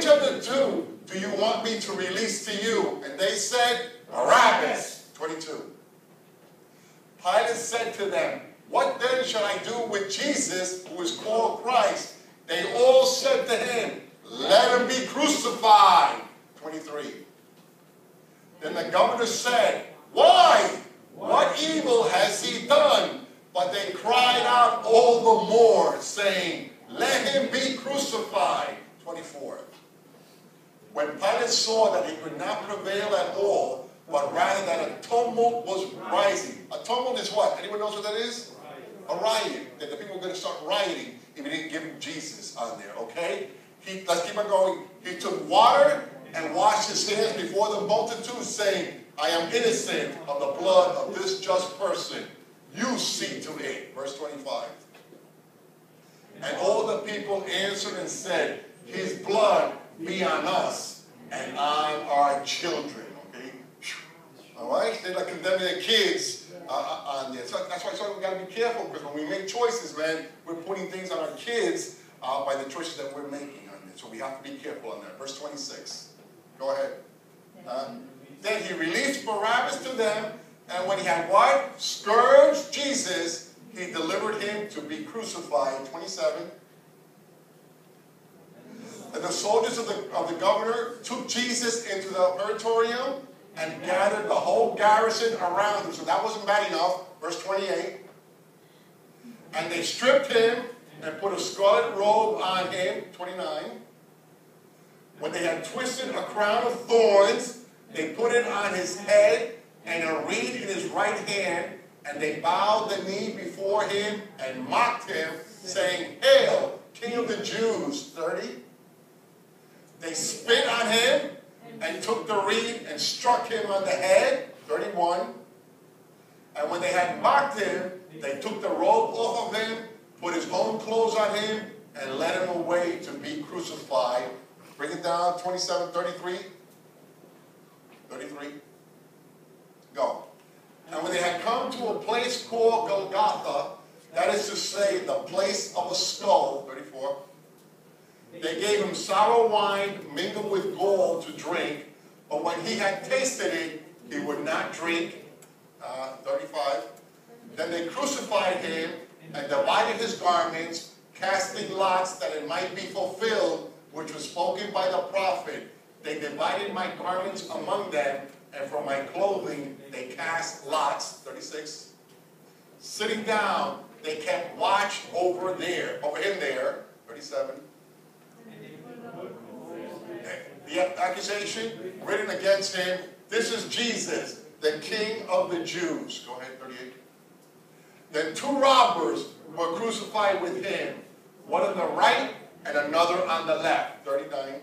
which of the two do you want me to release to you? And they said, Barabbas. 22. Pilate said to them, what then shall I do with Jesus, who is called Christ? They all said to him, let him be crucified. 23. Then the governor said, why? What evil has he done? But they cried out all the more, saying, let him be crucified. 24. When Pilate saw that he could not prevail at all, but rather that a tumult was rising. A tumult is what? Anyone knows what that is? A riot. That the people were going to start rioting if he didn't give him Jesus on there, okay? Let's keep on going. He took water and washed his hands before the multitude, saying, I am innocent of the blood of this just person. You see to it. Verse 25. And all the people answered and said, his blood be on us and on our children. Okay? All right? They're like condemning their kids on there. So that's why we got to be careful, because when we make choices, man, we're putting things on our kids by the choices that we're making on there. So we have to be careful on that. Verse 26. Go ahead. Then he released Barabbas to them, and when he had what? Scourged Jesus, he delivered him to be crucified. 27. And the soldiers of the governor took Jesus into the praetorium and gathered the whole garrison around him. So that wasn't bad enough. Verse 28. And they stripped him and put a scarlet robe on him. 29. When they had twisted a crown of thorns, they put it on his head and a reed in his right hand, and they bowed the knee before him and mocked him, saying, Hail, King of the Jews. 30. They spit on him and took the reed and struck him on the head. 31. And when they had mocked him, they took the robe off of him, put his own clothes on him, and led him away to be crucified. Bring it down, 27, 33. 33. Go. And when they had come to a place called Golgotha, that is to say, the place of a skull, 34, they gave him sour wine mingled with gall to drink, but when he had tasted it, he would not drink. 35. Then they crucified him and divided his garments, casting lots that it might be fulfilled, which was spoken by the prophet. They divided my garments among them, and for my clothing they cast lots. 36. Sitting down, they kept watch over him there. 37. The accusation written against him, this is Jesus, the King of the Jews. Go ahead, 38. Then two robbers were crucified with him, one on the right and another on the left. 39.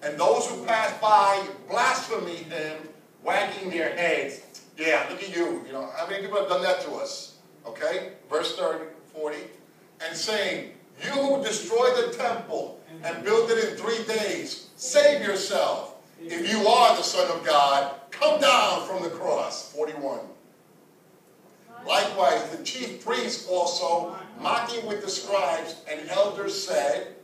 And those who passed by blasphemed him, wagging their heads. Yeah, look at you. You know, how many people have done that to us? Okay? Verse 40. And saying, you who destroyed the temple and built it in 3 days, save yourself. If you are the Son of God, come down from the cross. 41. Likewise, the chief priests also, mocking with the scribes and elders, said,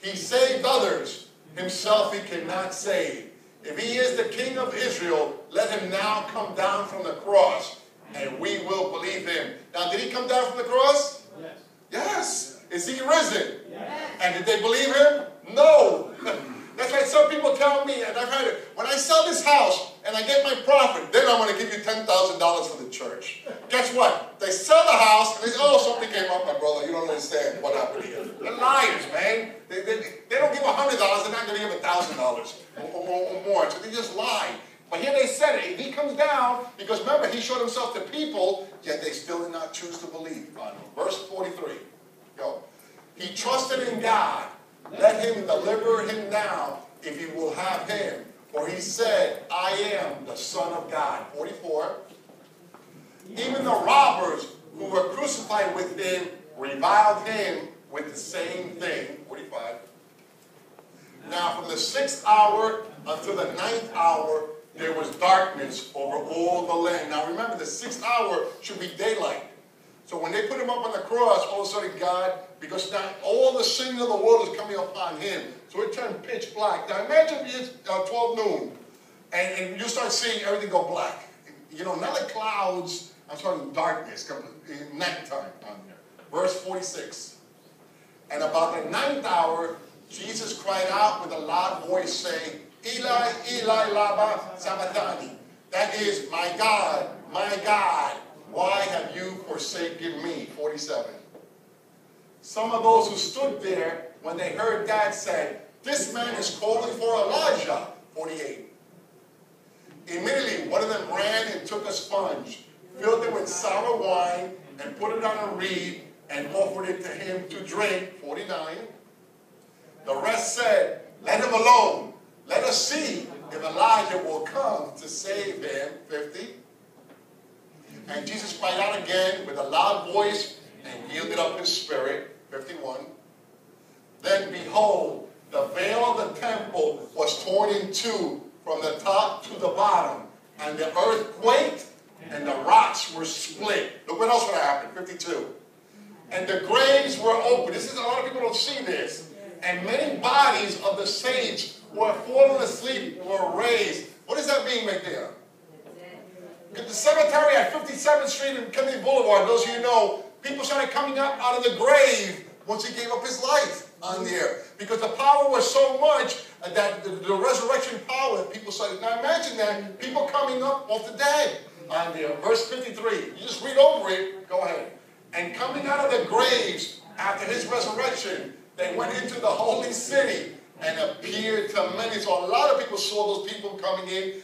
he saved others, himself he cannot save. If he is the King of Israel, let him now come down from the cross, and we will believe him. Now, did he come down from the cross? Yes. Yes. Is he risen? Yes. And did they believe him? No. That's why some people tell me, and I've heard it, when I sell this house and I get my profit, then I'm going to give you $10,000 for the church. Guess what? They sell the house, and they say, oh, something came up, my brother. You don't understand what happened here. They're liars, man. They don't give $100. They're not going to give $1,000 or more. So they just lie. But here they said it. If he comes down, because remember, he showed himself to people, yet they still did not choose to believe on him. Verse 43. Go. He trusted in God. Let him deliver him now, if you will have him. For he said, I am the Son of God. 44. Even the robbers who were crucified with him reviled him with the same thing. 45. Now from the 6th hour until the 9th hour, there was darkness over all the land. Now remember, the 6th hour should be daylight. So when they put him up on the cross, all of a sudden God, because now all the sin of the world is coming upon him, so it turned pitch black. Now imagine it's 12 noon, and you start seeing everything go black. You know, not like clouds, I'm talking darkness, nighttime. Verse 46. And about the 9th hour, Jesus cried out with a loud voice, saying, Eli, Eli, lama sabachthani. That is, my God, why have you forsaken me? 47. Some of those who stood there, when they heard that, said, this man is calling for Elijah. 48. Immediately, one of them ran and took a sponge, filled it with sour wine, and put it on a reed, and offered it to him to drink. 49. The rest said, let him alone. Let us see if Elijah will come to save him. 50. And Jesus cried out again with a loud voice and yielded up his spirit. 51. Then behold, the veil of the temple was torn in two from the top to the bottom, and the earth quaked, and the rocks were split. Look what else would happen. 52. And the graves were opened. This is, a lot of people don't see this. And many bodies of the saints who had fallen asleep were raised. What does that mean right there? The cemetery at 57th Street and Kennedy Boulevard, those of you know, people started coming up out of the grave once he gave up his life on there. Because the power was so much that the resurrection power, people started. Now imagine that, people coming up off the dead on there. Verse 53, you just read over it, go ahead. And coming out of the graves after his resurrection, they went into the holy city and appeared to many. So a lot of people saw those people coming in,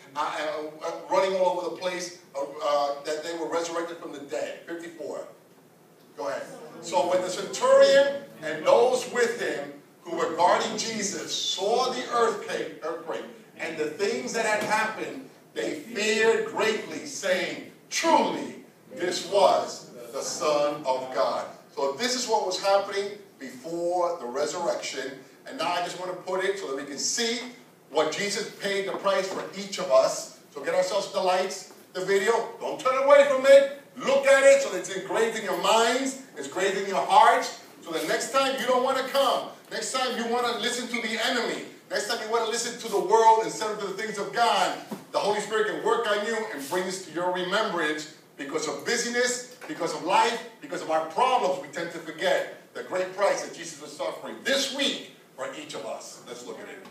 running all over the place, that they were resurrected from the dead. 54. Go ahead. So when the centurion and those with him who were guarding Jesus saw the earthquake, and the things that had happened, they feared greatly, saying, truly, this was the Son of God. So this is what was happening before the resurrection. And now I just want to put it so that we can see what Jesus paid the price for each of us. So get ourselves the lights, the video. Don't turn away from it. Look at it so that it's engraved in your minds. It's engraved in your hearts. So the next time you don't want to come. Next time you want to listen to the enemy. Next time you want to listen to the world instead of to the things of God. The Holy Spirit can work on you and bring this to your remembrance. Because of busyness, because of life, because of our problems, we tend to forget the great price that Jesus was suffering this week for each of us. Let's look at it.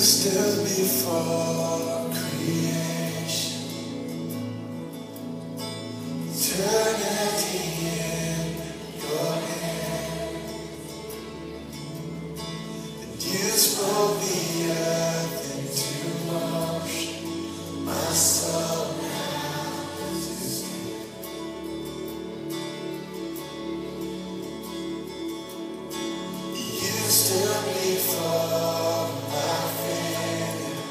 Still before creation, eternity in your hand, and you spoke the earth into motion. My soul now is you stood before my failure.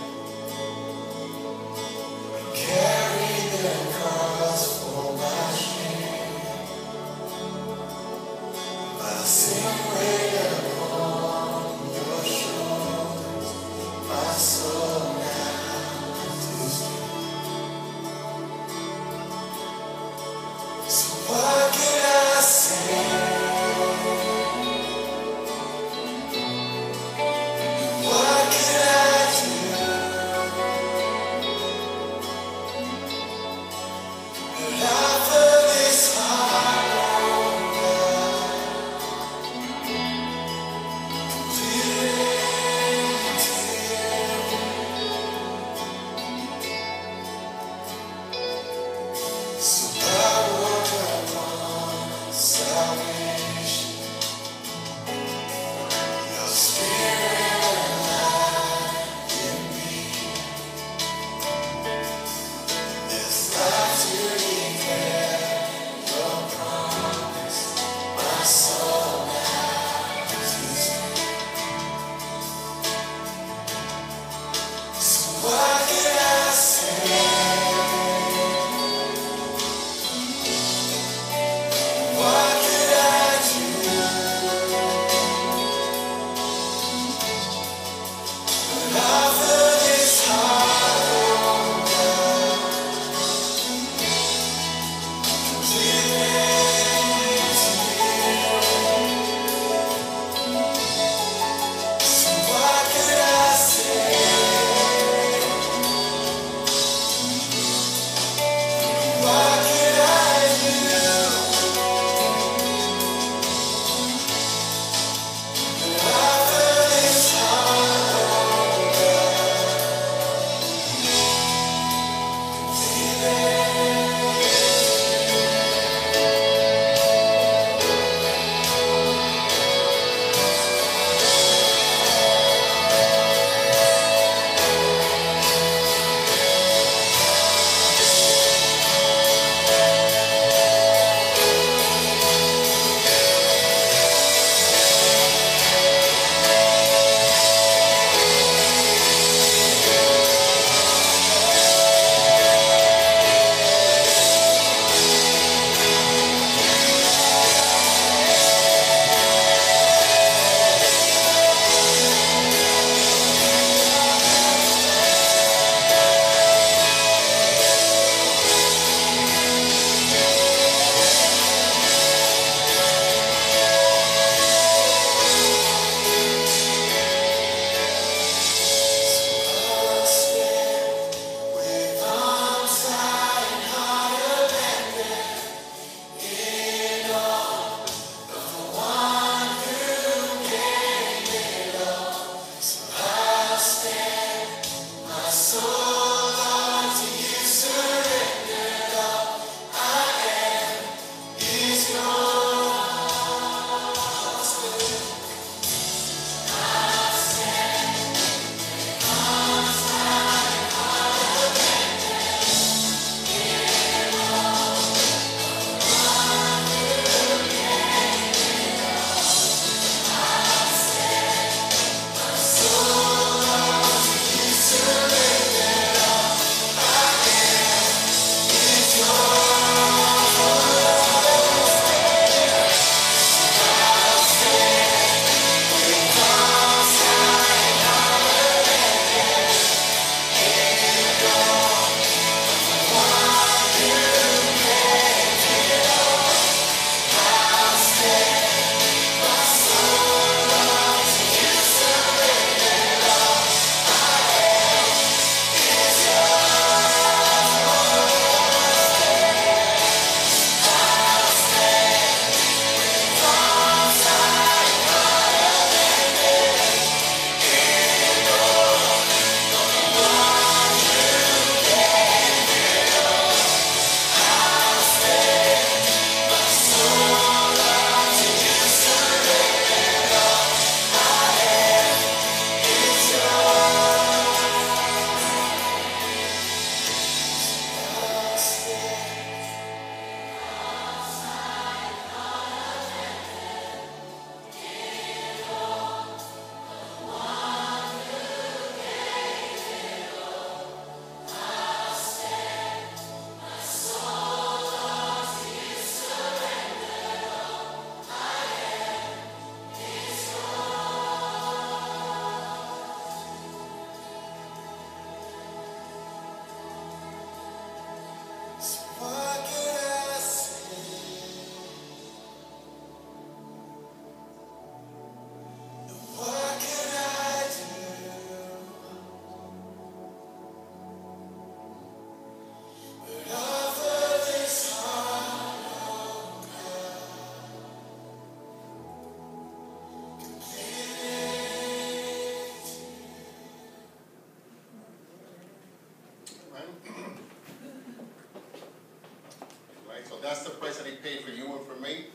that's the price that he paid for you and for me.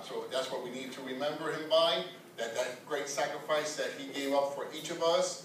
So that's what we need to remember him by, that great sacrifice that he gave up for each of us.